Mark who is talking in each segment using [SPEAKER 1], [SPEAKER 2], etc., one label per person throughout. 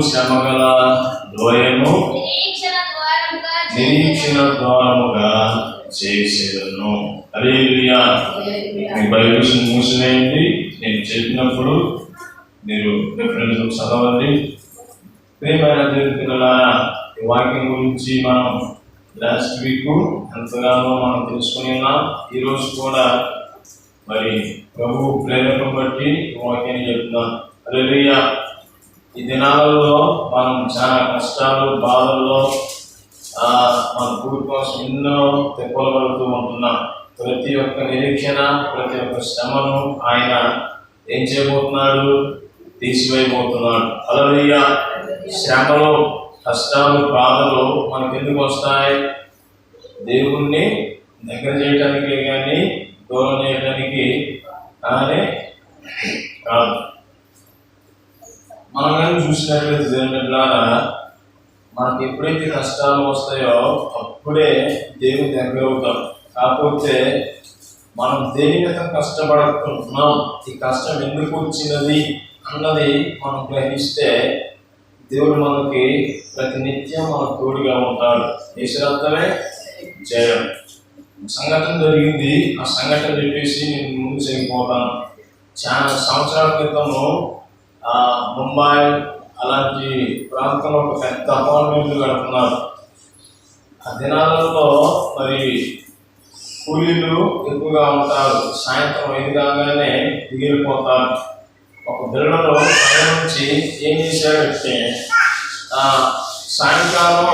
[SPEAKER 1] శ్రమగల లోయను నిరీక్షణ ద్వారముగా చేసేదను. హల్లెలూయా. మీ బైబిల్స్ మూసివేయండి. నేను చెప్పినప్పుడు మీరు రిఫరెన్స్ చదవండి. ప్రియమైన దేవుని పిల్లలారా, ఈ వాక్యం గురించి మనం లాస్ట్ వీక్ ఎంతగానో మనం తెలుసుకుని ఉన్నాం. ఈరోజు కూడా మరి ప్రభు ప్రేరకం బట్టి వాక్యాన్ని చెప్తున్నాం. హల్లెలూయా. ఈ దినాలలో మనం చాలా కష్టాలు, బాధల్లో మన పూర్తి కోసం ఎన్నో తెప్పలు పడుతూ ఉంటున్నాం. ప్రతి ఒక్క నిరీక్షణ, ప్రతి ఒక్క శ్రమను ఆయన ఏం చేయబోతున్నాడు? తీసివేయబోతున్నాడు. హల్లెలూయా. శ్రమలు, కష్టాలు, బాధలు మనకు ఎందుకు వస్తాయి? దేవుణ్ణి దగ్గర చేయడానికి కానీ దూరం చేయడానికి కానీ కాదు. మనం కానీ చూసినట్లయితే దేవుని ద్వారా మనకి ఎప్పుడైతే కష్టాలు వస్తాయో అప్పుడే దేవుని దగ్గర అవుతాం. కాకపోతే మనం దేని మీద కష్టపడుతున్నాం, ఈ కష్టం ఎందుకు వచ్చినది అన్నది మనం గ్రహిస్తే దేవుడు మనకి ప్రతి నిత్యం మనకు తోడుగా ఉంటాడు. ఈశ్వరత్వమే జయం. సంఘటన జరిగింది. ఆ సంఘటన చెప్పేసి నేను ముందు చేయకపోతాను. చాలా సంవత్సరాల క్రితము ముంబై అలాంటి ప్రాంతంలో ఒక పెద్ద అపార్ట్మెంట్లు కడుతున్నారు. ఆ దినాలలో మరి కూలీలు ఎక్కువగా ఉంటారు. సాయంత్రం 5 కాగానే దిగిపోతారు. ఒక బిల్డరు పై నుంచి ఏం చేశాడంటే సాయంకాలం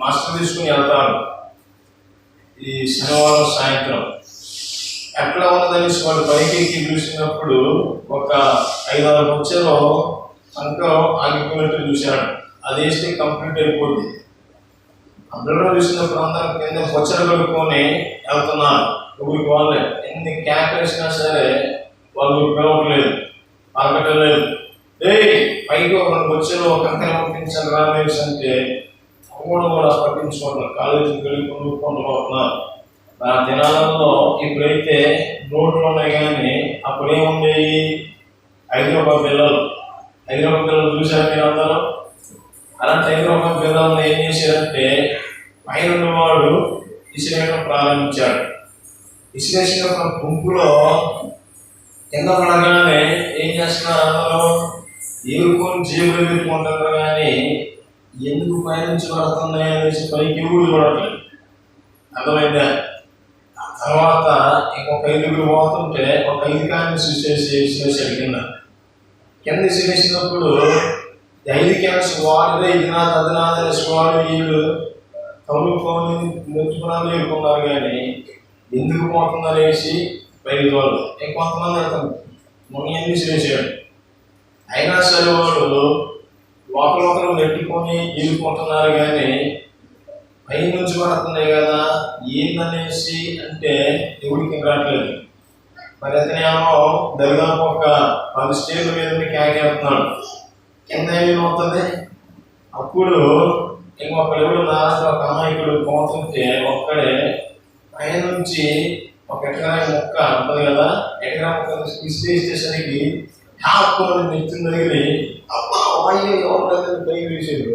[SPEAKER 1] మాస్టర్ తీసుకుని వెళ్తారు. ఈ శనివారం సాయంత్రం ఎట్లా ఉన్నదనేసి వాడు పైకి చూసినప్పుడు ఒక 5-6 బొచ్చెలో అంకం ఆగిపోయినట్టు చూశాడు. అది వేస్తే కంప్లీట్ అయిపోద్ది. అందరూ చూసినప్పుడు అందరూ కింద బొచ్చలు కడుక్కొని వెళ్తున్నారు. ఊరికి వాళ్ళే ఎన్ని క్యాకరేసినా సరే వాళ్ళు పిలవట్లేదు, పలకట్లేదు. పైకి ఒక బొచ్చలో కంకర పంపించాలి రామేసి అంటే కూడా పట్టించుకుంటారు. కాలేజీకి వెళ్ళి కొనుక్కుంటున్నారు. ఆ దినాలలో ఇప్పుడైతే నోట్లు ఉన్నాయి కానీ అప్పుడేముండేవి? హైదరాబాద్ పిల్లలు చూశారు మీరు అందరూ. అలాంటి హైదరాబాద్ పిల్లలను ఏం చేశారంటే పైన వాడు ఇసిరేయడం ప్రారంభించాడు. ఇసిరేసిన గుంపులో కింద పడగానే ఏం చేస్తున్నారు? అందరూ ఏరుకొని జేబులు పెట్టుకుంటారు కానీ ఎందుకు పైనుంచి పడుతున్నాయి అనేసి పైకి ఎవరు చూడట్లేదు. అర్థమైందా? తర్వాత ఇంకొక 5 పోతుంటే ఒక 5 కానీ చేసాడు కింద చేసినప్పుడు 5 క్యాన్స్ వాడిదే ఇదినాథ్ అదినాథ్ అనేసి వాడు వీళ్ళు తమ్ముకొని నెచ్చుకున్నాను ఎదుర్కొన్నారు కానీ ఎందుకు పోతుందనేసి పైకి వాళ్ళు ఇంకొంతమంది వెళ్తారు. మొన్న ఎన్ని చేసాడు అయినా సరే వాళ్ళు ఒకరు నెట్టుకొని ఎదుర్కొంటున్నారు కానీ పై నుంచి పడుతున్నాయి కదా ఏందనేసి అంటే ఎవరికి రావట్లేదు. మరి అతనేమో దాదాపు ఒక 10 స్టేజ్ల మీద కేకేస్తున్నాడు. కింద ఏమవుతుంది? అప్పుడు ఇంకొకడు ఎవరు నారాజు ఒక అమాయకుడు పోతుంటే ఒక్కడే పైనుంచి ఒక ఎకరాయి మొక్క ఉంటుంది కదా, ఎకరా మొక్క ఇస్టేషన్కి హ్యాపీ నెచ్చిన దగ్గర ఎవరు పైకి వేసేది.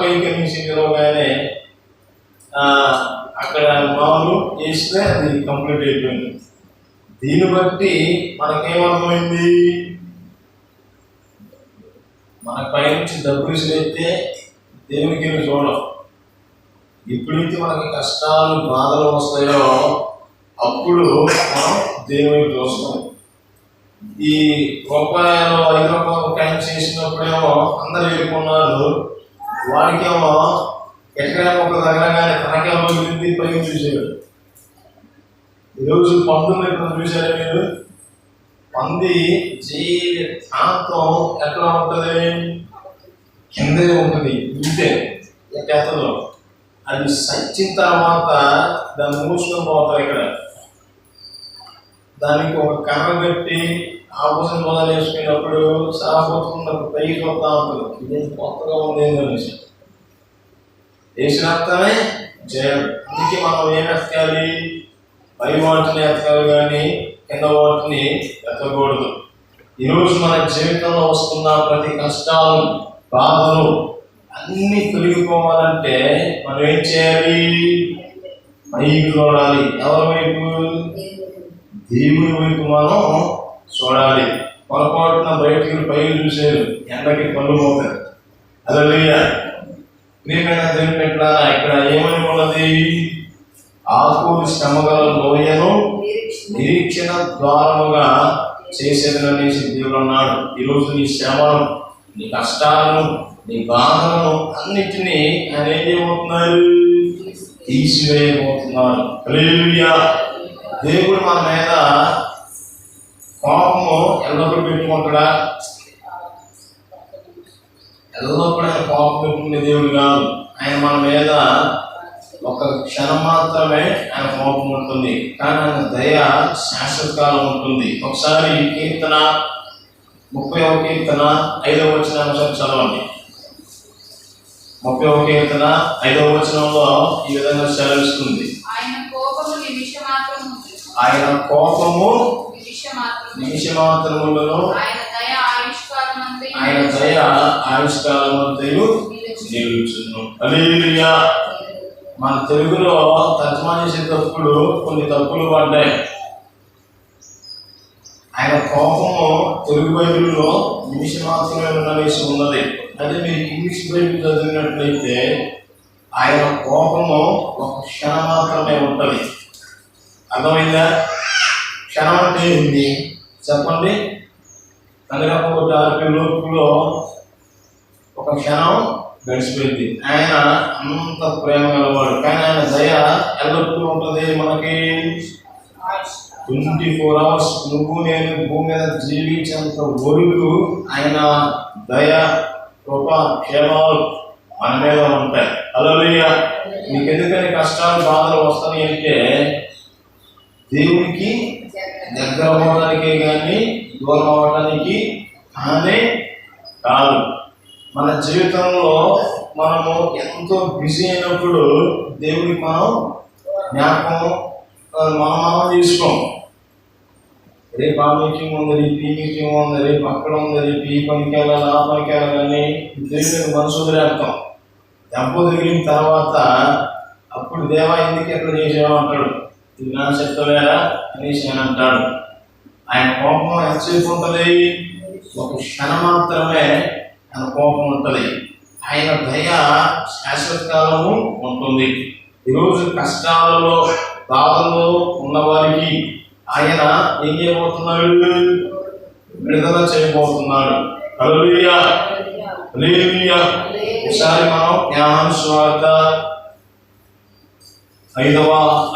[SPEAKER 1] పైకి వేసేదిగానే అక్కడ మామూలు వేస్తే అది కంప్లీట్ అయిపోయింది. దీన్ని బట్టి మనకేమర్థమైంది? మన పైనుంచి డబ్బులు ఇసిరైతే దేవునికి చూడం. ఎప్పుడైతే మనకి కష్టాలు, బాధలు వస్తాయో అప్పుడు మనం దేవునికి చూస్తాం. ఈ రూపాయలు 5 రూపాయలు క్యాన్ చేసినప్పుడేమో అందరు వెళ్ళుకున్నారు. వాడికేమో ఎక్కడ ఒక దగ్గర కానీ తనకేమో వెళ్ళింది పైకి చూసాడు. ఈరోజు పందులు ఎక్కడ చూసారా మీరు? పంది జీవితాంతం ఎట్లా ఉంటుంది? కిందే ఉంటుంది. ఇంతే ఎక్కడో అది సచ్చిన తర్వాత దాన్ని మూసుకొని పోతారు. ఇక్కడ దానికి ఒక కర్ర కట్టి ఆభూషణ మొదలు వేసుకున్నప్పుడు సాగుతున్నప్పుడు పైకి వస్తూ ఉంటుంది. ఇది కొత్తగా ఉంది అనేసి వేసినత్తమే జయం. అందుకే మనం ఏం ఎత్తాలి? పై వాటిని ఎత్తాలి కానీ కింద వాటిని ఎత్తకూడదు. ఈరోజు మన జీవితంలో వస్తున్న ప్రతి కష్టాలు, బాధలు అన్నీ తొలగిపోవాలంటే మనం ఏం చేయాలి? పైకి చూడాలి. ఎవరి వైపు? దేవుని వైపు మనం చూడాలి. పొరపాటున బయటికి పైకి చూసారు, ఎండకి పళ్ళు పోతారు. హల్లెలూయా. ప్రియమైన దేవుని బిడ్డలారా, ఇక్కడ ఏమని ఉన్నది? ఆకూరు శ్రమగల లోయను నిరీక్షణ ద్వారముగా చేసేదనేసి దేవుడు అన్నాడు. ఈరోజు నీ శ్రమను, నీ కష్టాలను, నీ బాధలను అన్నిటినీ ఆయన ఏం చేయబోతున్నారు? తీసివేయబోతున్నారు. హల్లెలూయా. దేవుడు మన మీద కోపము ఎల్లప్పుడూ పెట్టుకుంటాడా? ఎల్లప్పుడూ ఆయన కోపం పెట్టుకునే దేవుడు కాదు. ఆయన మన మీద ఒక క్షణం మాత్రమే ఆయన కోపం ఉంటుంది, కానీ ఆయన దయ శాశ్వత కాలం ఉంటుంది. ఒకసారి కీర్తన 30వ కీర్తన 5వ వచనాన్ని చదవండి. 30వ కీర్తన 5వ వచనంలో ఈ విధంగా సెలవిస్తుంది. ఆయన కోపము నిమిషమాత్రములను, ఆయన దయ ఆయుష్కాలమంతయు నిలుచును. హల్లెలూయా. మన తెలుగులో తర్జుమా చేసేటప్పుడు కొన్ని తప్పులు పడ్డాయి. ఆయన కోపము తెలుగు బైబిల్లో నిమిషమాత్రమే అనేసి ఉన్నది. అదే మీరు ఇంగ్లీష్ బైబిల్ చదివినట్లయితే ఆయన కోపము ఒక క్షణం మాత్రమే ఉంటుంది. అర్థమైందా? క్షణం అంటే ఏంటి చెప్పండి? కనకపూట లోపులో ఒక క్షణం గడిచిపోయింది. ఆయన అంత ప్రేమ గలవాడు, కానీ ఆయన దయ ఎల్లప్పుడూ ఉంటుంది. మనకి 24 hours నువ్వు నేను భూమి మీద జీవించేంత వరకు ఆయన దయ, కృప, క్షేమాలు మన మీద ఉంటాయి. హల్లెలూయా. మీకు ఎందుకని కష్టాలు, బాధలు వస్తాయి అంటే దేవునికి దగ్గర అవ్వడానికే కానీ దూరం అవ్వడానికి కానీ కాదు. మన జీవితంలో మనము ఎంతో బిజీ అయినప్పుడు దేవుడికి మనం జ్ఞాపకం మనం తీసుకోం. రేపు ఆ మీటింగ్ ఉంది, రేపు ఈ మీటింగ్ ఉంది, రేపు అక్కడ ఉంది, రేపు ఈ పనికి వెళ్ళాలి, ఆ పనికి వెళ్ళాలని దేవుడికి మనసు వదిలేస్తాం. దెబ్బ తిరిగిన తర్వాత అప్పుడు దేవా ఎందుకు ఎక్కడ చేసావు అంటాడు. ఇది నా చెప్తలేరా అనేసి ఆయన అంటాడు. ఆయన కోపం ఎంతసేపు ఉంటుంది? ఒక క్షణం మాత్రమే ఆయన కోపం ఉంటుంది. ఆయన దయ శాశ్వత కాలము ఉంటుంది. ఈరోజు కష్టాలలో, బాధల్లో ఉన్నవారికి ఆయన ఏం చేయబోతున్నాడు? విడుదల చేయబోతున్నాడు. హల్లెలూయా. హల్లెలూయా. ఒకసారి మనం యోహాను సువార్త 5వ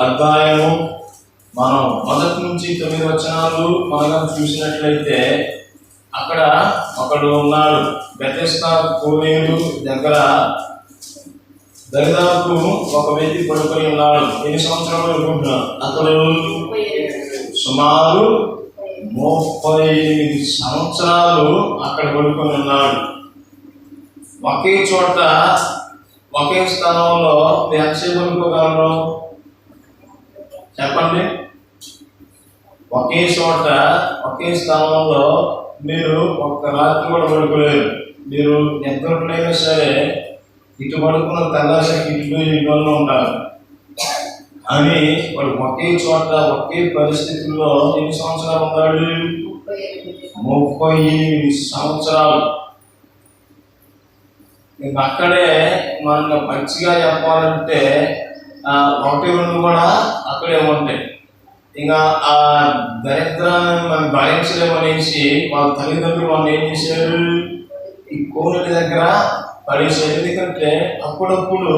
[SPEAKER 1] అధ్యాయము మనం 1 నుంచి 9 వచనాలు మనం చూసినట్లయితే అక్కడ ఒకడు ఉన్నాడు. బెతెస్దా కోనేరు దగ్గర దరిదాపు ఒక వ్యక్తి పడుకొని ఉన్నాడు. ఎన్ని సంవత్సరాలు అనుకుంటున్నా? అతడు సుమారు 38 సంవత్సరాలు అక్కడ పడుకొని ఉన్నాడు. ఒకే చోట, ఒకే స్థలంలో ఎంతసేపు పడుకోగలరు చెప్పండి? ఒకే చోట, ఒకే స్థలంలో మీరు ఒక్క రాత్రి కూడా పడుకోలేరు. మీరు ఎంతైనా సరే ఇటు పడుకున్న తెల్లాసరికి ఇటు ఉంటారు. అని వాడు ఒకే చోట, ఒకే పరిస్థితుల్లో ఎన్ని సంవత్సరాలు ఉన్నాడు? 38 సంవత్సరాలు. ఇంకా అక్కడే మనం మంచిగా చెప్పాలంటే 1-2 కూడా అక్కడే ఉంటాయి. ఇంకా ఆ దరిద్రాన్ని మనం భరించలేమనేసి వాళ్ళ తల్లిదండ్రులు వాళ్ళు ఏం చేశారు? ఈ కోనేటి దగ్గర పడేసారు. ఎందుకంటే అప్పుడప్పుడు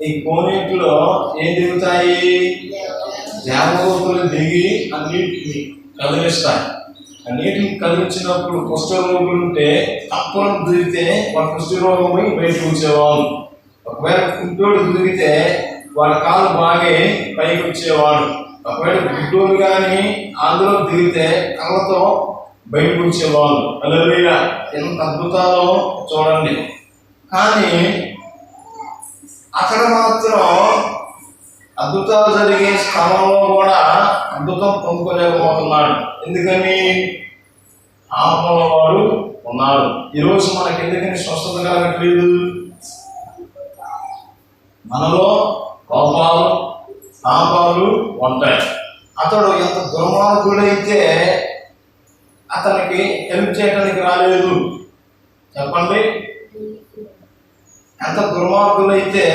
[SPEAKER 1] ఈ కోనేటిలో ఏం దిగుతాయి? దేవదూతలు దిగి అన్నిటిని కదిలిస్తాయి. అన్నిటిని కదిలించినప్పుడు కుష్ఠరోగులు ఉంటే తక్కువ దిగితే వాళ్ళ కుష్ఠరోగం పోయి బయటకు వచ్చేవాళ్ళు. ఒకవేళ కుంటోడు దిగితే వాళ్ళ కాలు బాగే పైకి వచ్చేవాడు. ఒకవేళ గుడ్డోలు కానీ అందులో దిగితే కళ్ళతో బయటకు వచ్చేవాళ్ళు. హల్లెలూయా. ఎంత అద్భుతాలో చూడండి. కానీ అక్కడ మాత్రం అద్భుతాలు జరిగే స్థలంలో కూడా అద్భుతం పొందుకోలేకపోతున్నాడు. ఎందుకని? ఆపల వాడు ఉన్నాడు. ఈరోజు మనకి ఎందుకని స్వస్థత కలగట్లేదు? మనలో కోపాలు పాపాలు ఉంటాయి. అతడు ఎంత దుర్మార్గుడైతే అతనికి హెల్ప్ చేయడానికి రాలేదు. చెప్పండి, ఎంత దుర్మార్గులైతే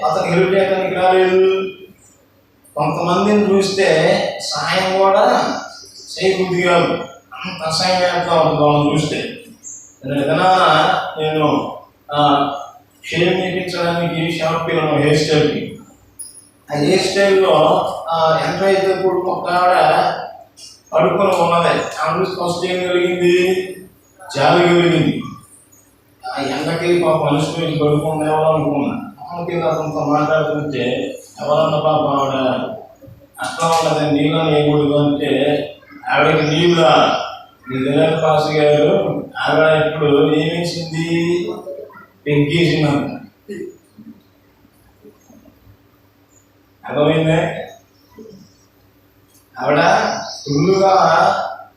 [SPEAKER 1] అతను హెల్ప్ చేయడానికి రాలేదు. కొంతమందిని చూస్తే సాయం కూడా చేయబుద్ధి కాదు, అంత అసహాయం వేస్తా ఉంటుంది వాళ్ళని చూస్తే. ఏదైనా నేను షేర్ చేయించడానికి షాప్కి వెళ్ళాను, హెయిర్ స్టైల్కి. ఆ హెయిర్ స్టైల్లో ఎంటర్ అయ్యేటప్పుడు ఒక ఆవిడ పడుకొని ఉన్నది. ఆమె చూసి ఫస్ట్ ఏం కలిగింది? జాలి కలిగింది. ఆ ఎండకి మనిషి గురించి పడుకుందేమో అనుకున్నా. ఆమెకి అతనితో మాట్లాడుతుంటే, ఎవరన్నా పాప ఆవిడ అట్లా ఉన్నది, నీళ్ళని వేయకూడదు అంటే, ఆవిడకి నీళ్ళ విజయనగర పాస్ గారు ఆవిడ ఇప్పుడు ఏమేసింది? పెంకేసిందంట. అర్థమైందే? ఆవిడ ఫుల్లుగా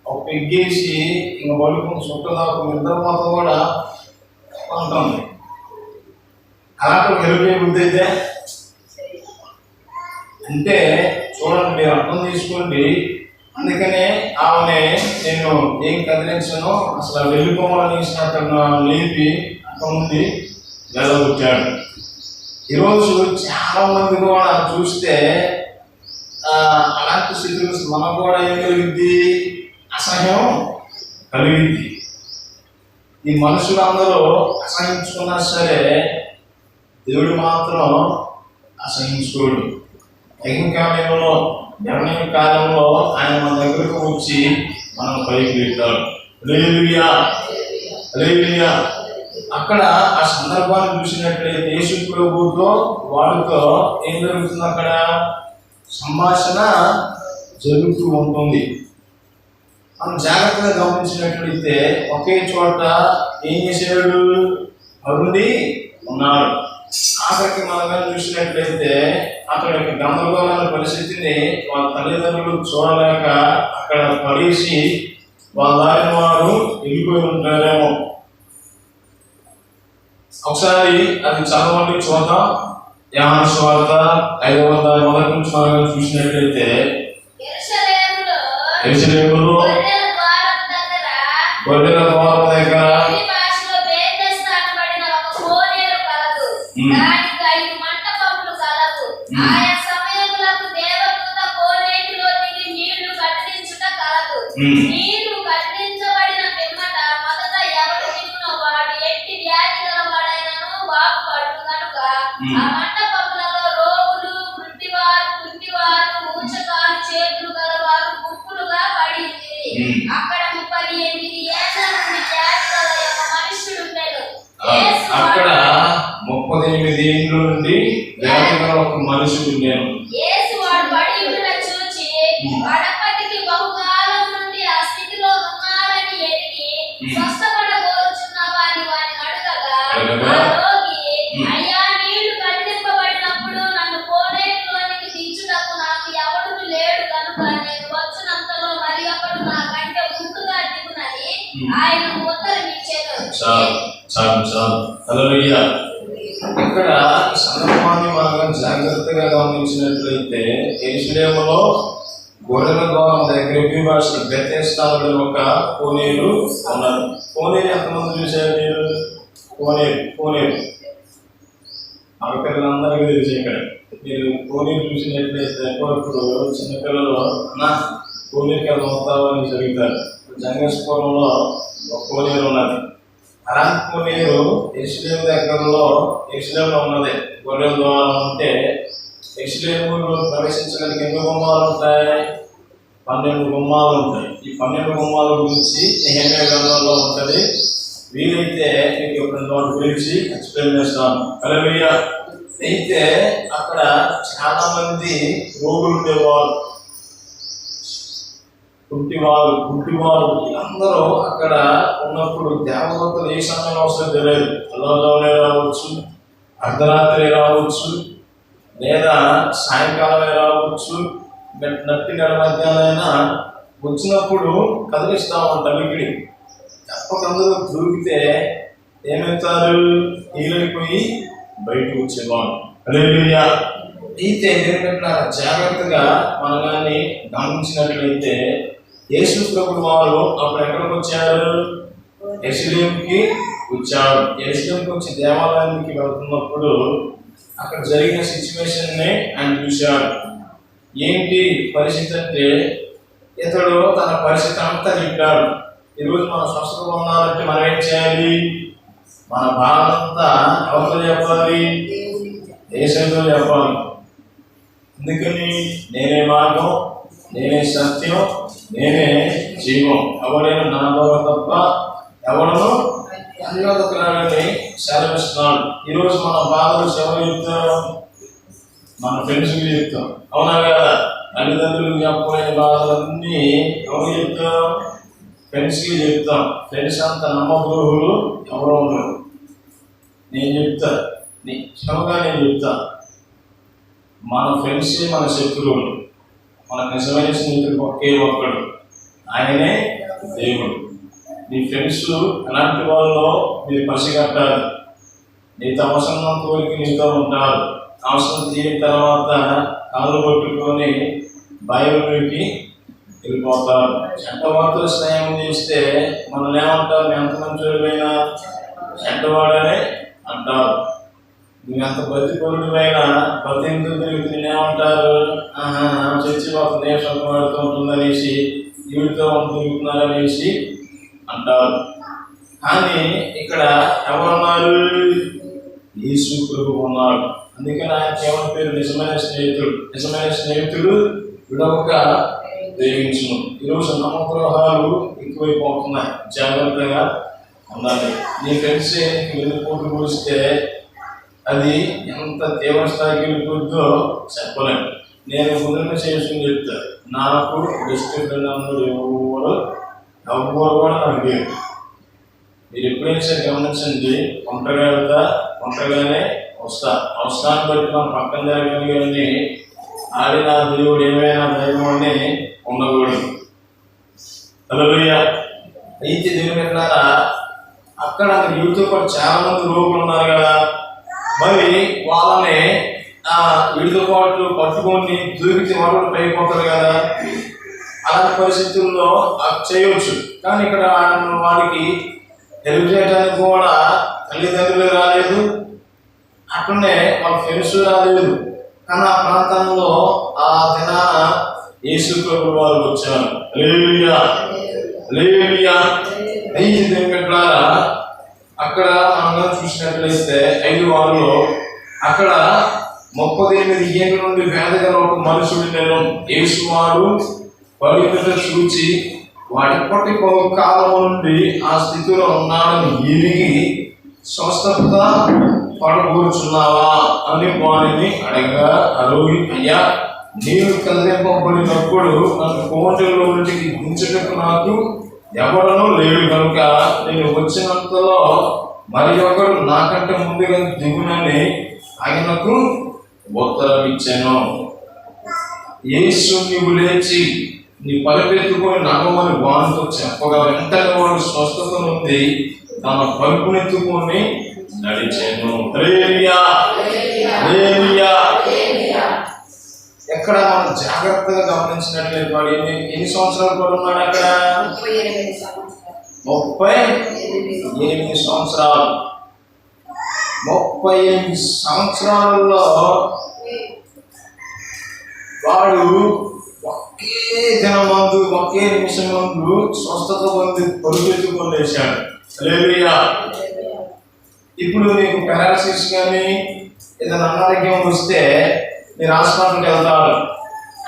[SPEAKER 1] ఒక పెగ్గేసి ఇంక పడుకుని చుట్టదాకు నిద్రపోత కూడా ఉంటుంది. అలాంటి హెల్ప్ చేయబుద్ధి అయితే అంటే చూడండి, మీరు అర్థం తీసుకోండి. అందుకనే ఆమె నేను ఏం కదిలించను, అసలు వెళ్ళిపోవాలని అతను లేపి అక్కడ నుండి వెళ్ళగొచ్చాడు. ఈరోజు చాలా మంది కూడా చూస్తే అలాంటి స్థితిలో మనకు కూడా ఏం కలిగింది? అసహ్యం కలిగింది. ఈ మనుషులందరూ అసహించుకున్నా సరే దేవుడు మాత్రం అసహించుకోడు. కాలంలో నిర్ణయ కాలంలో ఆయన మన దగ్గరకు వచ్చి మనం పైకి పెట్టాడు. హల్లెలూయా, హల్లెలూయా. అక్కడ ఆ సందర్భాన్ని చూసినట్లయితే యేసు ప్రభువుతో వాడితో ఏం జరుగుతుంది? అక్కడ సంభాషణ జరుగుతూ ఉంటుంది. మనం జాగ్రత్తగా గమనించినట్లయితే ఒకే చోట ఏం చేశాడు? అరుణి ఉన్నాడు. ఆఖరికి మనం చూసినట్లయితే అక్కడ గందరగోళమైన పరిస్థితిని వాళ్ళ తల్లిదండ్రులు చూడలేక అక్కడ పడేసి వాళ్ళ దారిన వారు వెళ్ళిపోయి ఉంటారేమో. ఒకసారి అది చదవండి, చూద్దాం. యోహాను సువార్త 5వ అధ్యాయం మొదటి నుంచి మనం చూసినట్లయితే, యెరూషలేములో గొర్రెల ద్వారం దగ్గర
[SPEAKER 2] నీరు కట్టించబడిన పిమ్మట మొదట ఎవడు తిన్నునో వాడు ఎట్టి వ్యాధి గలవాడైనను బాగుపడు కనుక ఆ మంటపములలో రోగులు, గుడ్డివారు, కుంటివారు, ఊచకాలు, చేతులు గలవారు గుంపులుగా పడి ఉండిరి. అక్కడ 38 ఏళ్ల నుండి వ్యాధి గల ఒక మనుష్యుడు ఉండెను.
[SPEAKER 1] అక్కడ 38 ఏళ్ల నుండి వ్యాధి గల ఒక మనుషుడు ఉండెను.
[SPEAKER 2] యేసు వాడు పడి ఉండుట చూచి వాడప్పటికి బహుకాలం నుండి ఆ స్థితిలో ఉన్నాడని ఎరిగి స్వస్థపడగోరుచున్నావా అని వాడిని అడగగా, ఆ రోగి, అయ్యా, నీళ్లు కదిలింపబడినప్పుడు నన్ను కోనేటిలోనికి దించుటకు నాకు ఎవడును లేడు కనుక నేను వచ్చినంతలో మరి ఒకడు నా కంటే ముందుగా దిగునని ఆయన ఉత్తరమిచ్చెను.
[SPEAKER 1] హల్లెలూయా. ఇక్కడ ఈ సందర్భాన్ని మనం జాగ్రత్తగా గమనించినట్లయితే యెరూషలేములో గొర్రెల ద్వారం దగ్గర బెతెస్దాలో ఒక కోనేరు ఉన్నారు. కోనేరు ఎంతమంది చూశారు మీరు? కోనేరు ఆడపిల్లలందరికీ తెలిసి ఇక్కడ మీరు కోనేరు చూసినట్లయితే ఇప్పుడు చిన్నపిల్లలు అన్నా కోనేరుకి వెళ్ళి అవుతావు అని జరుగుతారు. జంగేశ్వరంలో ఒక కోనేరు ఉన్నది. అలాంటి కోనేరు యెరూషలేము యెరూషలేములో ఉన్నది. గొర్రెల ద్వారం అంటే యెరూషలేములో ప్రవేశించడానికి ఎన్ని గుమ్మాలు ఉంటాయి? 12 గుమ్మాలు ఉంటాయి. ఈ 12 గుమ్మాల గురించి నెహెమ్యా గ్రంథంలో ఉంటుంది. వీలైతే మీకు ఒక నోట్ గురించి ఎక్స్ప్లెయిన్ చేస్తాను. హల్లెలూయా. అయితే అక్కడ చాలా మంది రోగులు ఉండేవారు, గుడ్డివారు అందరూ అక్కడ ఉన్నప్పుడు దేవదూతలు ఏ సమయంలో వస్తుందో తెలియదు. తెల్లవారుజామునే రావచ్చు, అర్ధరాత్రి రావచ్చు, లేదా సాయంకాలమే రావచ్చు, నట్టి నెల మధ్యాహ్నం వచ్చినప్పుడు కదిలిస్తా ఉంటాం. వికిడి తప్పకందరూ దూకితే ఏమవుతారు? హీలైపోయి బయటకు వచ్చేవాడు. హల్లెలూయా. అయితే జాగ్రత్తగా మనం కానీ గమనించినట్లయితే యేసు ప్రభువు వారు అప్పుడు ఎక్కడికి వచ్చారు? యెరూషలేముకి వచ్చారు. యెరూషలేముకి వచ్చి దేవాలయానికి వెళ్తున్నప్పుడు అక్కడ జరిగిన సిచ్యువేషన్ ని ఆయన చూశాడు. ఏంటి పరిస్థితి అంటే, ఇతడు తన పరిస్థితి అంతా చెప్పాడు. ఈరోజు మనం స్వస్థత ఉన్నారంటే మనం ఏం చేయాలి? మన బాధ అంతా ఎవరితో చెప్పాలి? యేసుతో చెప్పాలి. అందుకని నేనే మార్గం, నేనే సత్యం, నేనే జీవం, ఎవరైనా నా ద్వారా తప్ప ఎవడను అన్యోదకులని సెలవిస్తున్నాడు. ఈరోజు మన బాధలు ఎవరు చెప్తారు? మన ఫ్రెండ్స్కి చెప్తాం, అవునా కదా? తల్లిదండ్రులకు చెప్పలేని బాధలన్నీ ఎవరు చెప్తాం? ఫ్రెండ్స్కి చెప్తాం. ఫ్రెండ్స్ అంత నమ్మద్రోహులు ఎవరు ఉండరు. నేను చెప్తా, నిజంగా నేను చెప్తా, మన ఫ్రెండ్స్ మన శత్రువులు. మన నిజమైన స్నేహితుడు ఒకే ఒక్కడు, ఆయనే దేవుడు. నీ ఫ్రెండ్స్ ఎలాంటి వాళ్ళు మీరు పసిగట్టాలి. నీతో అవసరం కోరిక నీతో ఉంటారు. అవసరం తీరిన తర్వాత కాళ్ళు పట్టుకొని బయలుకి వెళ్ళిపోతారు. చెడ్డవాడితో స్నేహం చేస్తే మనల్ని ఏమంటారు? ఎంత మంచివాడివైనా చెడ్డవాడని అంటారు. నువ్వు ఎంత బతిపరుడివైనా బతిందుకు తిరిగి ఏమంటారు? చర్చి ఒక దేశం వాడుతూ ఉంటుందనేసి, వీడితో తిరుగుతున్నారనేసి అంటారు. కానీ ఇక్కడ ఎవరున్నారు? యేసు ప్రభువు ఉన్నాడు. అందుకని ఆయన కేవలం పేరు నిజమైన స్నేహితుడు. నిజమైన స్నేహితుడు విడవక ప్రేమించును. ఈరోజు నమ్మద్రోహాలు ఎక్కువైపోతున్నాయి. జాగ్రత్తగా ఉండాలి. నీ ఫ్రెండ్స్ వెళ్ళిపోటు పోస్తే అది ఎంత తీవ్ర స్థాయికి వెళ్ళిపోద్దో చెప్పలేము. నేను ముందుగా చేసుకుని చెప్తా, నాకు బెస్ట్ ఫ్రెండ్ అన్నది ఎవరు కూడా నాకు లేదు. మీరు ఎప్పుడైనా సరే గమనించండి, ఒంటరిగా వెళ్తా, ఒంటరిగానే వస్తా. అవసరాన్ని బట్టి మనం పక్కన జరగని ఆడిన దేవుడు ఏమైనా దైవం అని ఉండకూడదు. హల్లెలూయా. అయితే దేవుని ఎట్లారా అక్కడ యూత్ కూడా చాలా మంది రోగులు ఉన్నారు కదా, మరి వాళ్ళని వీడితో పాటు పట్టుకొని దూకితే వాళ్ళు పైపోతారు కదా. అలాంటి పరిస్థితుల్లో చేయవచ్చు. కానీ ఇక్కడ వాడికి హెల్ప్ చేయడానికి కూడా తల్లిదండ్రులు రాలేదు, అట్లనే వాళ్ళ ఫ్రెండ్స్ రాలేదు. కానీ ఆ ప్రాంతంలో ఆ దినాన యేసు ప్రభువు వారు వచ్చారు. హల్లెలూయా, హల్లెలూయా. అయితే దేవుని అక్కడ మనం చూసినట్లయితే 5 వారంలో అక్కడ 38 ఏళ్ళ నుండి వేదగల ఒక మనుషుడు నేను యేసు వారు పవిత్రత చూచి వాడిప్పటి కాలం నుండి ఆ స్థితిలో ఉన్నాడని ఎరిగి స్వస్థత పడకూర్చున్నావా అని వారిని అడగగా, అరోగి అయ్యా, నీరు కదిలింపబడినప్పుడు నన్ను కోటలో నుండికి దించుటకు నాకు ఎవడనూ లేడు కనుక నేను వచ్చినంతలో మరి ఒకడు నాకంటే ముందుగా దిగునని ఆయనకు ఉత్తరం ఇచ్చాను. యేసు నీవు లేచి నీ పలుపెత్తుకొని నమ్మని వాడితో చెప్పగా వెంటనే వాడు స్వస్థత నుండి తన పలుపునెత్తుకొని నడిచాను. హల్లెలూయా, హల్లెలూయా. ఎక్కడ మనం జాగ్రత్తగా గమనించినట్లయితే వాడు ఎన్ని సంవత్సరాలు కూడా ఉన్నాడు? అక్కడ 38 సంవత్సరాలు. 38 సంవత్సరాలలో వాడు ఒకే దినమందు, ఒకే నిమిషం ముందు స్వస్థత పొంది పరుగెత్తుకొని వేశాడు. హల్లెలూయా. ఇప్పుడు నీకు పారాలసిస్ కానీ ఏదైనా అనారోగ్యం వస్తే మీరు హాస్పిటల్కి వెళ్తారు.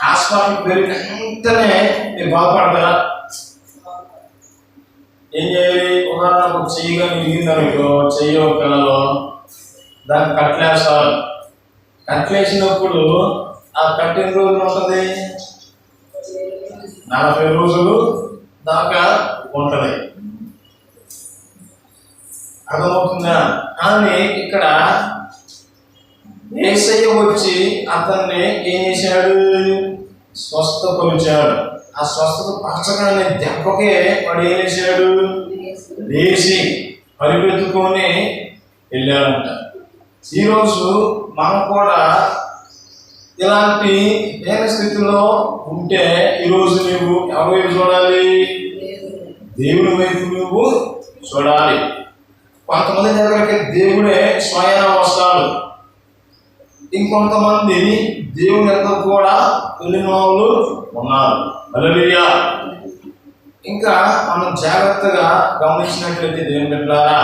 [SPEAKER 1] హాస్పిటల్కి వెళ్ళిన వెంటనే మీరు బాధపడతారా? ఏం చేయాలి? ఉదాహరణకు చెయ్యిగా మిగిలిందనుకో, చెయ్యి ఒకలో దాన్ని కట్లేస్తారు. కట్లేసినప్పుడు ఆ కట్టిన రోజులు ఉంటుంది 40 రోజులు దాకా ఉంటుంది. అర్థమవుతుందా? కానీ ఇక్కడ యేసయ్య వచ్చి అతన్ని ఏం చేశాడు? స్వస్థపరిచాడు. ఆ స్వస్థత పరచగానే దెబ్బకే వాడు ఏం చేశాడు? లేచి పరిగెత్తుకొని వెళ్ళారంట. ఈరోజు మనం కూడా ఇలాంటి ఏక స్థితిలో ఉంటే ఈరోజు నువ్వు ఎవరి వైపు చూడాలి? దేవుని వైపు నువ్వు చూడాలి. కొంతమంది దగ్గరికి దేవుడే స్వయం వస్తాడు, ఇంకొంతమంది దేవుని యొక్క కూడా వెళ్ళిన వాళ్ళు ఉన్నారు. హల్లెలూయా. ఇంకా మనం జాగ్రత్తగా గమనించినట్లయితే దేవుని బిడ్డలారా,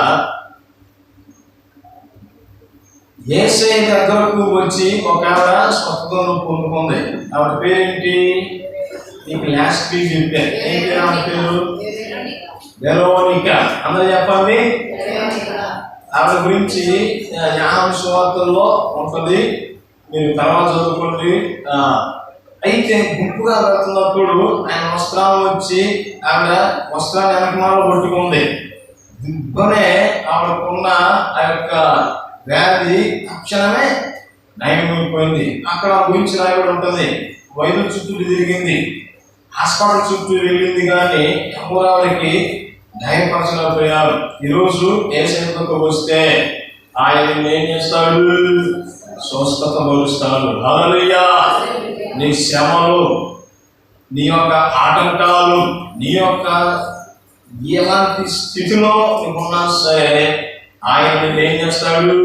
[SPEAKER 1] యేసయ్య దగ్గరకు వచ్చి ఒక ఆవిడ స్వస్థతను పొందుకుంది. ఆవిడ పేరేంటి? నీకు లాస్ట్ వీక్ చెప్పాను. ఏంటి ఆవిడ పేరు? వెరోనికా. అందరూ చెప్పండి. ఆవిడ గురించి యోహాను సువార్తల్లో ఉంటుంది, మీరు తర్వాత చదువుకోండి. అయితే గుంపుగా వెళ్తున్నప్పుడు ఆయన వస్త్రాలు వచ్చి ఆవిడ వస్త్రాన్ని వెనకమాల పట్టుకుంది. దిబ్బనే ఆవిడకున్న ఆ యొక్క వ్యాధి తక్షణమే నయమైపోయింది. అక్కడ గురించి రాయబడి ఉంటుంది. వైద్యుల చుట్టూ తిరిగింది, హాస్పిటల్ చుట్టూ వెళ్ళింది, కానీ ఎవరికి నయపరచలేకపోయారు. ఈరోజు యేసయ్యకు వస్తే ఆయన ఏం చేస్తాడు? స్వస్థత పరుస్తాడు. హల్లెలూయా. నీ శ్రమలు, నీ యొక్క ఆటంకాలు, నీ యొక్క ఎలాంటి స్థితిలో నీకున్నా సరే ఆయన ఏం చేస్తాడు?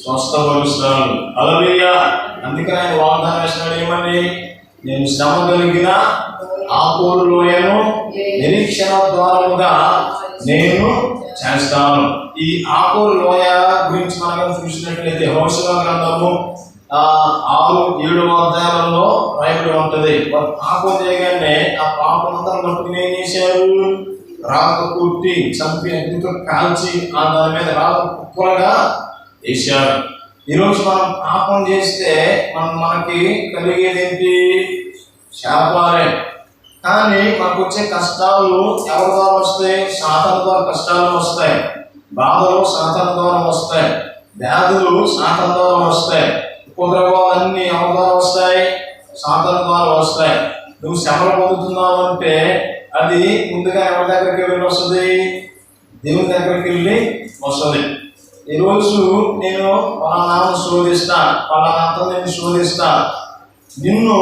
[SPEAKER 1] స్వస్థపరుస్తాడు. హల్లెలూయా. అందుకని ఆయన వాగ్దానం చేస్తున్నాడు, ఏమని? నేను శ్రమ కలిగిన ఆకోరు లోయను నిరీక్షణ ద్వారముగా నేను చేస్తాను. ఈ ఆకోరు లోయ గురించి మనం చూసినట్లయితే హోషేయ గ్రంథము 6-7 అధ్యాయాలలో రాయబడి ఉంటుంది. పాపం చేయగానే ఆ పాపమంతా పట్టుకుని ఏం చేశారు? రాక కుట్టి చంపి అగ్నితో కాల్చి దాని మీద రాక కుప్పలుగా వేశారు. ఈరోజు మనం పాపం చేస్తే మనకి కలిగేది ఏంటి? శాపాలే. కానీ మనకు వచ్చే కష్టాలు ఎవరి ద్వారా వస్తాయి? సాతాను ద్వారా కష్టాలు వస్తాయి, బాధలు సాతాను ద్వారా వస్తాయి, వ్యాధులు సాతాను ద్వారా వస్తాయి, ఉపద్రవాలన్నీ ఎవరి ద్వారా వస్తాయి? సాతాను ద్వారా వస్తాయి. నువ్వు శ్రమలు పొందుతున్నావు అంటే అది ముందుగా ఎవరి దగ్గరికి వెళ్ళి వస్తుంది? దేవుని దగ్గరికి వెళ్ళి వస్తుంది. ఈరోజు నేను పలానాను శోధిస్తా, పలానాతో నేను శోధిస్తా, నిన్ను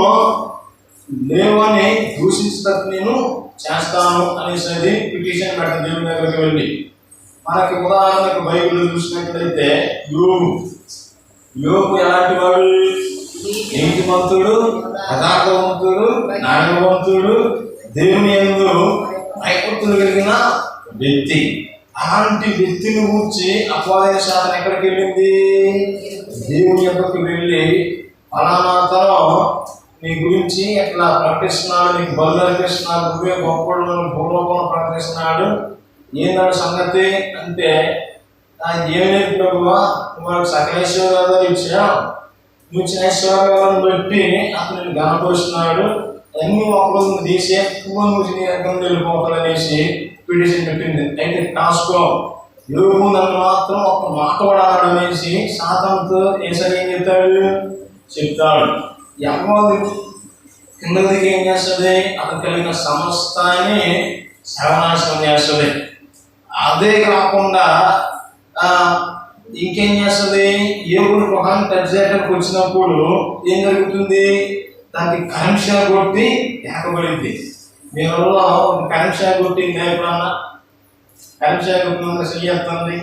[SPEAKER 1] లేవని దూషించడానికి నేను చేస్తాను అనేసి పిటిషన్ పెడతాను దేవుని దగ్గరికి వెళ్ళి. మనకి ఉదాహరణకు బైబిల్ చూసినట్లయితే యోబు ఎలాంటి వాడు? నీతిమంతుడు, యథార్థవంతుడు, న్యాయవంతుడు, దేవుని యందు భయభక్తులు కలిగిన వ్యక్తి. అలాంటి వ్యక్తిని కూర్చి అపవాదైన శాతం ఎక్కడికి వెళ్ళింది? దేవుని యొక్కకు వెళ్ళి ఫలానాతనం నీ గురించి ఎట్లా ప్రకటిస్తున్నాడు, నీకు బలు అర్పిస్తున్నాడు, నువ్వే గొప్పడు, భూలోకంలో ప్రకటిస్తున్నాడు, ఏందాడు సంగతి అంటే ఏమేమి ప్రభువా నువ్వు సకలేశ్వరాలు ఇచ్చావు, నువ్వు ఇచ్చిన ఐశ్వర్యాలను బట్టి అతను నేను గణపరుస్తున్నాడు, అన్ని మొక్కలు తీసే నువ్వు నీ దగ్గర వెళ్ళిపోతాడనేసి పిటిషన్ పెట్టింది. అయితే కాసుకో, యోబు నన్ను మాత్రం ఒక మాట వాడాడు అనేసి సాతానుతో ఏసరి ఏం చెప్తాడు. యెహోవా కిందకి ఏం చేస్తుంది? అతను కలిగిన సమస్తాన్ని సర్వనాశనం చేస్తుంది. అదే కాకుండా ఇంకేం చేస్తుంది? యోబుని మొహాన్ని టచ్ చేయడానికి వచ్చినప్పుడు ఏం జరుగుతుంది? దానికి కరెంట్ షాక్ కొట్టి ఏకబడింది. మీరు కరెంట్ షాక్ కొట్టింది ఎప్పుడన్నా? కరెంట్ షాక్ కొట్టినందుకు చెయ్యేస్తుంది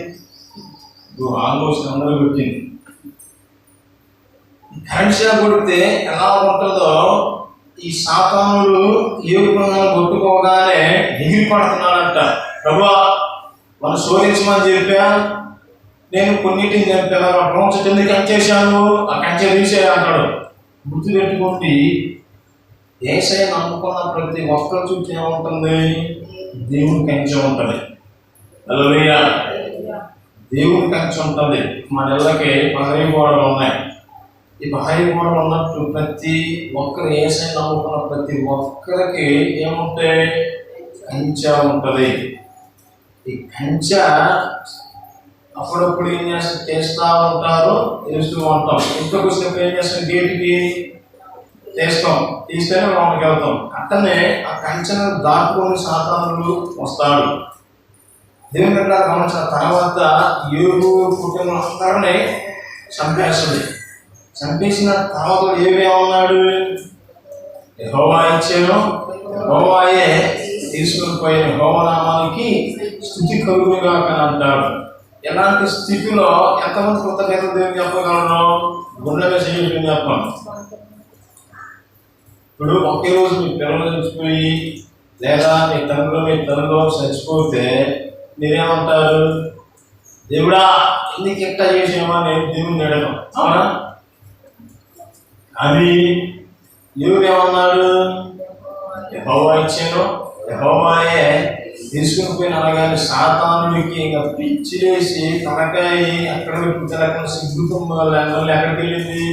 [SPEAKER 1] ఆల్మోస్ట్ అందరూ కొట్టింది. కరెంట్ షాక్ కొడితే ఎలా ఉంటుందో ఈ సాతానుడు యోబును కొట్టుకోగానే ఎగిరి పడుతున్నాడంట. ప్రభువా మనం శోధించమని చెప్పా, నేను కొన్నిటిని చెప్పాను, రోజు ఎందుకు కంచేశాను, ఆ కంచె తీసే అంటాడు. గుర్తుపెట్టుకోండి, యేసయ్య నమ్ముకున్న ప్రతి ఒక్కరి చుట్టూ ఏముంటుంది? దేవుని కంచె ఉంటుంది. హల్లెలూయా. దేవుని కంచె ఉంటుంది. మన ఇళ్ళకి ప్రహరీ గోడలు ఉన్నాయి. ఈ ప్రహరీ గోడలు ఉన్నట్టు ప్రతి ఒక్కరు యేసయ్య నమ్ముకున్న ప్రతి ఒక్కరికి ఏముంటాయి? కంచె ఉంటుంది. ఈ కంచె అప్పుడప్పుడు ఏం చేస్తూ ఉంటారు, తెలుస్తూ ఉంటాం. ఇంట్లోకి వచ్చినప్పుడు ఏం చేస్తాం? గేటుకి తీస్తాం, తీస్తేనే లోపలికి వెళ్తాం. అట్టనే ఆ కంచెను దాటుకొని సాతానుడు వస్తాడు. దేవుని బిడ్డ గమనించిన తర్వాత యోబు కుటుంబం అందరినీ చంపేస్తుంది. చంపేసిన తర్వాత ఏమన్నాడు? యెహోవా ఇచ్చాను, యెహోవాయే తీసుకుని పోయిన యెహోవా నామానికి స్తుతి కలుగునుగా అని అంటాడు. ఎలాంటి స్థితిలో ఎంతమంది కృతజ్ఞత దేవుని చెప్పగలరు? గుండెగా చేయడం చెప్పాను. ఇప్పుడు ఒకే రోజు మీ పిల్లలు చచ్చిపోయి లేదా మీ తండ్రిలో చచ్చిపోతే మీరేమంటారు? దేవుడా ఎందుకు ఎట్లా చేసామా నేను దేవుని అడగను, అవునా? అది ఎవరేమన్నాడు? యెహోవా ఇచ్చాను, యెహోవాయే తీసుకుని పోయిన అనగానే సాతానుడికి ఇంకా పిచ్చిలేసి తనకాయ అక్కడ తిరగకుండా సిగ్గుతో ఎక్కడికి వెళ్ళింది?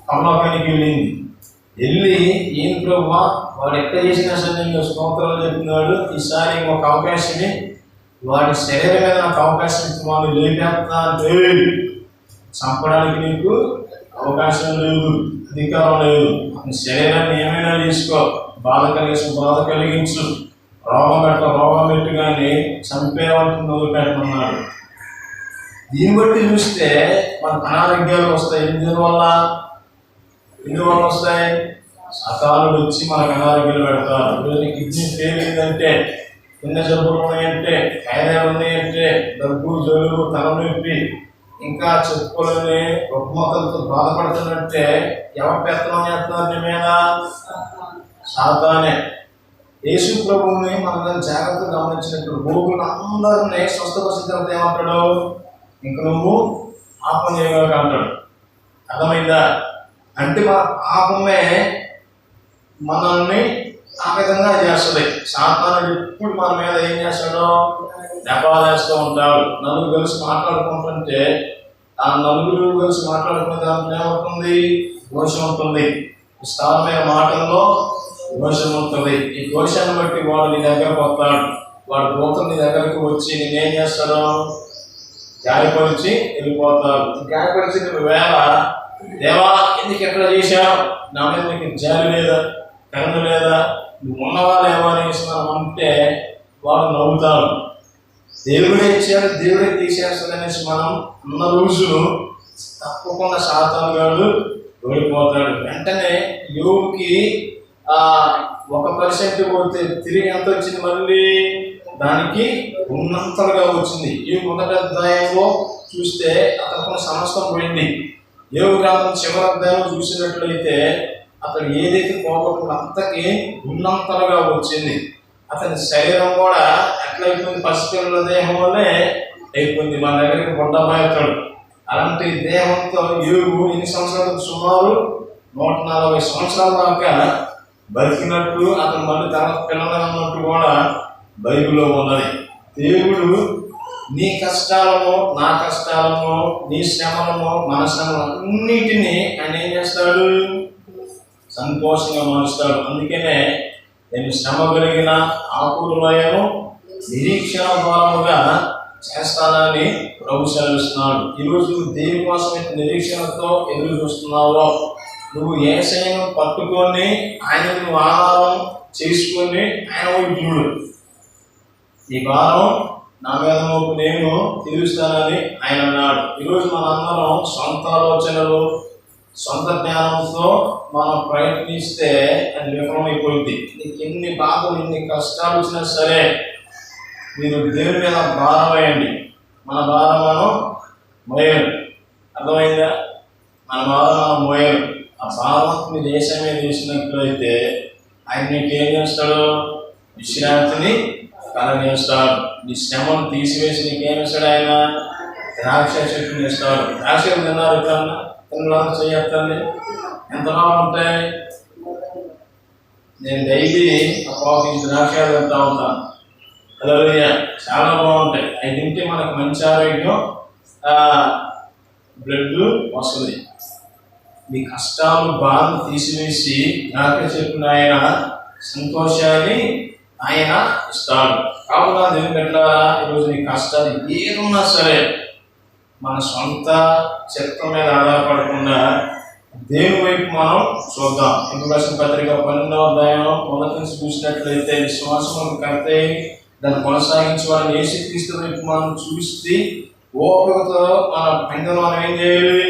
[SPEAKER 1] పరలోకానికి వెళ్ళింది. వెళ్ళి ఏం ప్రభువా వాడు ఎక్కడ చేసినా సరే నేను స్తోత్రాలు చెప్తున్నాడు, ఈసారి ఇంకొక అవకాశమే, వాడి శరీరం మీద నాకు అవకాశం ఇచ్చి వాళ్ళు లేపేస్తా అంటే చంపడానికి నీకు అవకాశం లేదు, అధికారం లేదు. శరీరాన్ని ఏమైనా తీసుకో, బాధ కలిగించు, రోగం పెట్టు కానీ చంపేవాళ్ళకి మొదలు పెట్టమన్నాడు. దీన్ని బట్టి చూస్తే మనకు అనారోగ్యాలు వస్తాయి. ఎందువల్ల వస్తాయి? సకాలుడు వచ్చి మనకు అనారోగ్యాలు పెడతారు. ఈరోజు కిడ్నీ ఫెయిల్ అయిందంటే, కింద జబ్బులు ఉన్నాయంటే, థైరాయిడ్ ఉన్నాయంటే, దగ్గు, జలుబు, తలనొప్పి, ఇంకా చెప్పుకోలేని రుగ్మతలతో బాధపడుతున్నట్టే ఎవరు పెత్తనం చేస్తున్నారు నీ మీద? సాతానే. యేసు ప్రభువుని మనం జాగ్రత్తగా గమనించినట్టు రోగులు అందరినీ స్వస్థపరిచిన తర్వాత ఏమంటాడు? ఇంక నువ్వు పాపం చేయగలగా అంటాడు. అర్థమైందా? అంటే మన పాపమే మనల్ని ఆ విధంగా చేస్తుంది. సాతానుడు ఎప్పుడు మన మీద ఏం చేస్తాడో దెబ్బలేస్తూ ఉంటాడు. నలుగురు కలిసి మాట్లాడుకుంటుంటే ఆ నలుగురు కలిసి మాట్లాడుకునే దాంట్లో ఏమవుతుంది? దోషం ఉంటుంది. స్థానమైన మాటల్లో దోషం ఉంటుంది. ఈ దోషాన్ని బట్టి వాడు నీ దగ్గరకు వస్తాడు. వాడు దూతం నీ దగ్గరకు వచ్చి నేనేం చేస్తాడు? గాయపరిచి వెళ్ళిపోతాడు. గాయపరిచి నువ్వు వేళ దేవా ఎందుకు ఎక్కడ చేశావు, నా మీద నీకు జాలి లేదా, కరుణ లేదా, నువ్వు ఉన్నవా లేవా అనేసి మనం అంటే వాడు నవ్వుతాడు. దేవుడే ఇచ్చాడు, దేవుడే తీసేస్తాడు అనేసి మనం ఉన్న రోజు తప్పకుండా సాతాను గాడు ఓడిపోతాడు. వెంటనే యోగుకి 1% పోతే తిరిగి ఎంత వచ్చింది? మళ్ళీ దానికి ఉన్నంతలుగా వచ్చింది. ఈ మొదటి అధ్యాయంలో చూస్తే అతను సమస్తం పోయింది. యోగు గ్రంథం చివరి అధ్యాయంలో చూసినట్లయితే అతను ఏదైతే పోగొట్టుకున్న అంతకి ఉన్నంతలుగా వచ్చింది. అతని శరీరం కూడా ఎట్లయిపోయింది? పసిపిల్లల దేహం వల్లే అయిపోయింది. మన దగ్గరికి బొడ్డబాయతాడు. అలాంటి దేహంతో యోగు ఎన్ని సంవత్సరాలు? సుమారు 140 సంవత్సరాల దాకా బతికినట్టు, అతను మళ్ళీ తన పిల్లలు అన్నట్టు కూడా బైబిల్లో ఉన్నది. దేవుడు నీ కష్టాలను, నా కష్టాలను, నీ శ్రమలను, మన శ్రమలను అన్నిటినీ ఆయన ఏం చేస్తాడు? సంతోషంగా మారుస్తాడు. అందుకనే నేను శ్రమ కలిగిన ఆకులయను నిరీక్షణ ద్వారముగా చేస్తానని ప్రభు సెలవిస్తున్నాడు. ఈరోజు దేని కోసం నిరీక్షణతో ఎదురు చూస్తున్నావో, నువ్వు యేసయ్యను పట్టుకొని ఆయన నువ్వు ఆధారం చేసుకొని ఆయన వైపు చూడు. ఈ భారం నా మీద మోపు నేను తీరుస్తానని ఆయన అన్నాడు. ఈరోజు మనందరం సొంత ఆలోచనలు, సొంత జ్ఞానంతో మనం ప్రయత్నిస్తే అది విఫలమైపోయింది. నీకు ఎన్ని బాధలు, ఎన్ని కష్టాలు వచ్చినా సరే మీరు దేవుని మీద భారం వేయండి. మన భారం మనం మోయరు. అర్థమైందా? మన భారం మనం మోయరు. ఆ భారం మీరు దేశం మీద వేసినట్లయితే ఆయన నీకు ఏం చేస్తాడు? విశ్రాంతిని కలగజేస్తాడు. నీ శ్రమను తీసివేసి నీకేమిస్తాడు? ఆయన ద్రాక్ష చెట్టుని ఇస్తాడు. ద్రాక్ష తిన్నారు ఎక్కడన్నా? తినడానికి చేయొద్దండి. ఎంత బాగుంటాయి. నేను డైలీ ఒక ద్రాక్ష తింటూ ఉంటాను. అలా చాలా బాగుంటాయి. అవి తింటే మనకు మంచి ఆరోగ్యం, బ్లడ్ వస్తుంది. మీ కష్టాలు బాధలు తీసివేసి ద్రాక్ష చెట్టుని ఆయన సంతోషాన్ని ఆయన ఇస్తాడు. కావున దేవుని బిడ్డలారా, ఈరోజు నీ కష్టాలు ఏదున్నా సరే మన సొంత చిత్తం మీద ఆధారపడకుండా దేవుని వైపు మనం చూద్దాం. ఇంకొక పత్రిక 12వ అధ్యాయం 1 నుంచి చూసినట్లయితే విశ్వాసం కర్తయి దాన్ని కొనసాగించాలని యేసుక్రీస్తు వైపు మనం చూస్తే ఓపికతో మన పెంటలో మనం ఏం చేయాలి?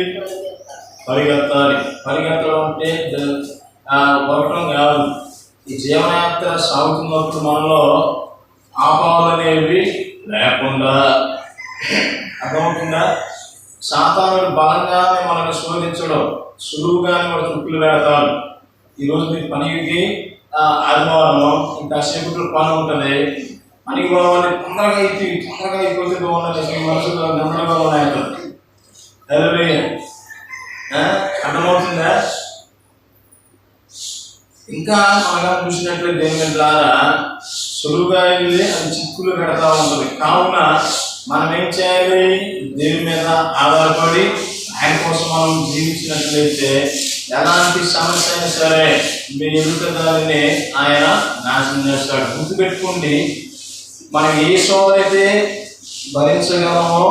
[SPEAKER 1] పరిగెత్తాలి. పరిగెత్తడం అంటే బతకడం కాదు. ఈ జీవనయాత్ర సాగుతున్నప్పుడు మనలో ఆపాలు అనేవి లేకుండా, అర్థమవుతుందా? సాతానుడు బలంగానే మనల్ని శోధించడం, సులువుగానే మన చుట్టులు పెడతాడు. ఈరోజు మీ పనికి ఆదివారం ఇంకా సేపట్లో పని ఉంటుంది, పనికి పోవాలి, తొందరగా అయిపోతే బాగుంటుంది, మనసులో గందరగోళం అవుతుంది. అర్థమవుతుందా? ఇంకా మనగా చూసినట్లయితే దేవుని ద్వారా సులువుగా వెళ్ళి అది చిక్కులు పెడతా ఉంటుంది. కావున మనం ఏం చేయాలి? దేవుని మీద ఆధారపడి ఆయన కోసం మనం జీవించినట్లయితే ఎలాంటి సమస్య అయినా సరే మీ ఎదుట దానిని ఆయన నాశనం చేస్తాడు. గుర్తుపెట్టుకోండి, మనం ఏ శోధన అయితే భరించగలమో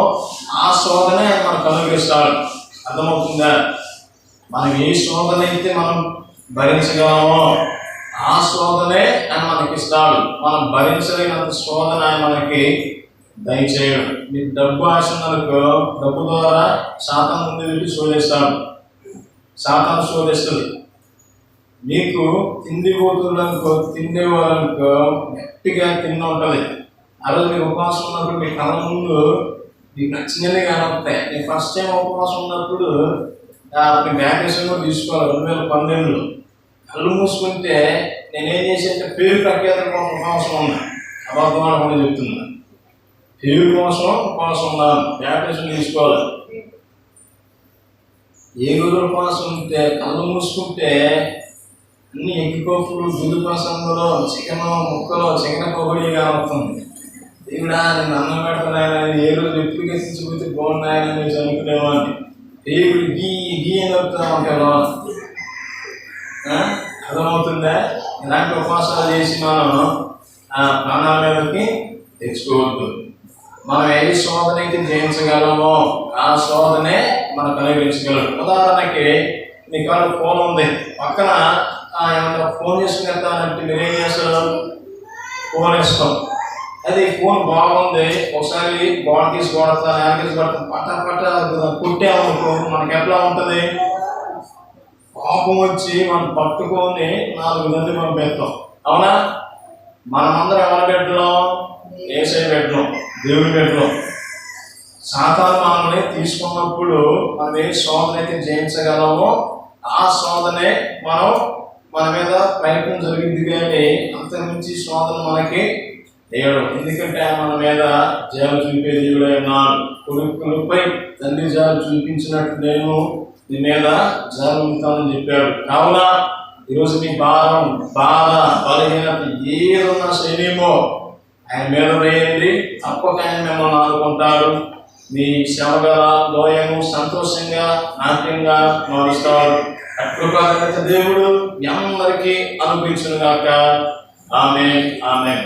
[SPEAKER 1] ఆ శోధనే ఆయన మనకు అనుగ్రహిస్తాడు. అర్థమవుతుందా? మనం ఏ శోధన అయితే మనం భరించగలమో ఆ శోధనే ఆయన మనకి ఇస్తాడు. మనం భరించలేనంత శోధన ఆయన మనకి దయచేయడు. మీకు డబ్బు ఆశ ఉన్నందుకు డబ్బు ద్వారా సాతాను ముందు వెళ్ళి శోధిస్తాడు. సాతాను శోధిస్తుంది. మీకు తిండి పోతున్ననుకో, తిండేవాళ్ళనుకో గట్టిగా తిన్న ఉంటుంది. ఆ రోజు మీకు ఉపవాసం ఉన్నప్పుడు మీ కళ్ళ ముందు మీకు నచ్చినవి కనొస్తాయి. నేను ఫస్ట్ టైం ఉపవాసం ఉన్నప్పుడు వ్యాకేషన్ కూడా తీసుకోవాలి 2012లో. కళ్ళు మూసుకుంటే నేనేం చేసేంటే పేరు ప్రఖ్యాతుల కోసం ఉపవాసం ఉన్నా. అబద్ధం చెప్తున్నా. పేరు కోసం ఉపవాసం ఉన్నాను. వ్యాకేషన్ తీసుకోవాలి. 7 రోజుల ఉపవాసం ఉంటే కళ్ళు మూసుకుంటే అన్ని ఎగ్గిపోపులు, దులిపసందులో, చికెన్ ముక్కలో, చికెన్ పొగడి కావస్తుంది. దేవుడా నేను అన్నం పెడతానని ఏ రోజు ఎప్పుడు గెలిచిపోతే బాగున్నాయని నేను చదువుకునేవాడిని. దేవుడు గీ అని చెప్తా ఉంటాను. అర్థమవుతుందా? ఇలాంటి ఉపవాసాలు చేసి మనం ప్రాణాల మీదకి తెచ్చుకోవద్దు. మనం ఏ శోధన అయితే జయించగలమో ఆ శోధనే మనకు అనుగ్రహించగలరు. ఉదాహరణకి మీ కాడ ఫోన్ ఉంది, పక్కన ఏమన్నా ఫోన్ చేసుకుని వెళ్తానంటే మీరు ఏం చేస్తారు? ఫోన్ వేస్తాం. అది ఫోన్ బాగుంది, ఒకసారి గోడ తీసి కొడతాను, యాడ్ తీసి కొడతాను, పట్ట కొట్టామనుకో మనకి ఎట్లా ఉంటుంది? కోపం వచ్చి మనం పట్టుకొని 4 మంది మనం పెడతాం. అవునా? మనమందరం ఎవరి పెట్టడం? ఏసై పెట్టడం, దేవుని పెట్టడం. సాతాను మనల్ని తీసుకున్నప్పుడు మనం ఏ శోధన అయితే జయించగలమో ఆ శోధనే మన మీద ప్రయత్నం జరిగింది. కానీ అంతకుమించి శోధన మనకి దేవుడు, ఎందుకంటే మన మీద జాలు చూపే దేవుడై ఉన్నాడు. కొడుకులపై తండ్రి జాలు చూపించినట్టు నేను నీ మీద జాలు ఉంటానని చెప్పాడు. కావున ఈరోజు మీ భారం, బాధ, బలహీనత ఏదన్నా శైలేమో ఆయన మీద వేయండి. తప్పక ఆయన మిమ్మల్ని ఆదుకుంటాడు. మీ శ్రమగల లోయము సంతోషంగా, నాట్యంగా మారుస్తాడు. కృపగల దేవుడు మీ అందరికీ అనుగ్రహించును గాక. ఆమేన్. ఆమేన్.